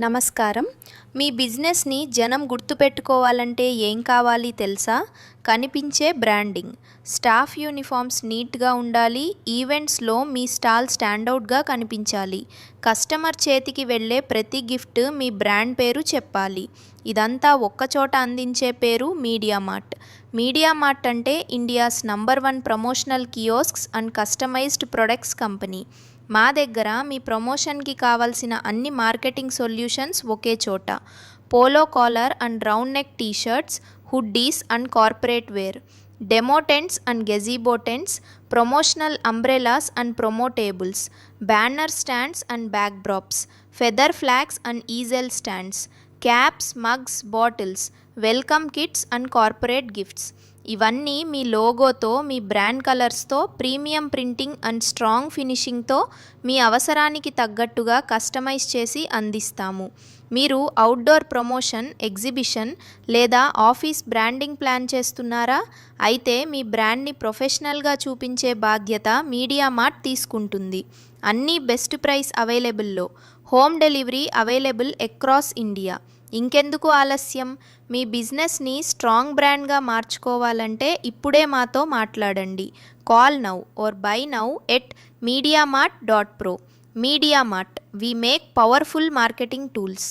నమస్కారం. మీ బిజినెస్‌ని జనం గుర్తుపెట్టుకోవాలంటే ఏం కావాలి తెలుసా? కనిపించే బ్రాండింగ్. స్టాఫ్ యూనిఫార్మ్స్ నీట్‌గా ఉండాలి. ఈవెంట్స్‌లో మీ స్టాల్ స్టాండౌట్‌గా కనిపించాలి. కస్టమర్ చేతికి వెళ్ళే ప్రతి గిఫ్ట్ మీ బ్రాండ్ పేరు చెప్పాలి. ఇదంతా ఒక్కచోట అందించే పేరు మీడియా మార్ట్. మీడియా మార్ట్ అంటే India's number 1 promotional kiosks and customized products company. మా దగ్గర మీ ప్రమోషన్కి కావాల్సిన అన్ని మార్కెటింగ్ సొల్యూషన్స్ ఒకే చోట. Polo collar and round neck t shirts, hoodies and corporate wear, demo tents and gazebo tents, promotional umbrellas and promotables, banner stands and backdrops, feather flags and easel stands, caps, mugs, bottles, welcome kits and corporate gifts. ఇవన్నీ మీ లోగోతో, మీ brand కలర్స్తో, premium printing and strong ఫినిషింగ్తో మీ అవసరానికి తగ్గట్టుగా customize చేసి అందిస్తాము. మీరు అవుట్డోర్ ప్రమోషన్, ఎగ్జిబిషన్ లేదా ఆఫీస్ బ్రాండింగ్ ప్లాన్ చేస్తున్నారా? అయితే మీ బ్రాండ్ని ప్రొఫెషనల్గా చూపించే బాధ్యత మీడియా మార్ట్ తీసుకుంటుంది. అన్నీ బెస్ట్ ప్రైస్ అవైలబుల్లో. Home delivery available across India. ఇంకెందుకు ఆలస్యం? మీ బిజినెస్ని స్ట్రాంగ్ బ్రాండ్గా మార్చుకోవాలంటే ఇప్పుడే మాతో మాట్లాడండి. Call now or buy now at mediamart.pro. Media mart, we make powerful marketing tools.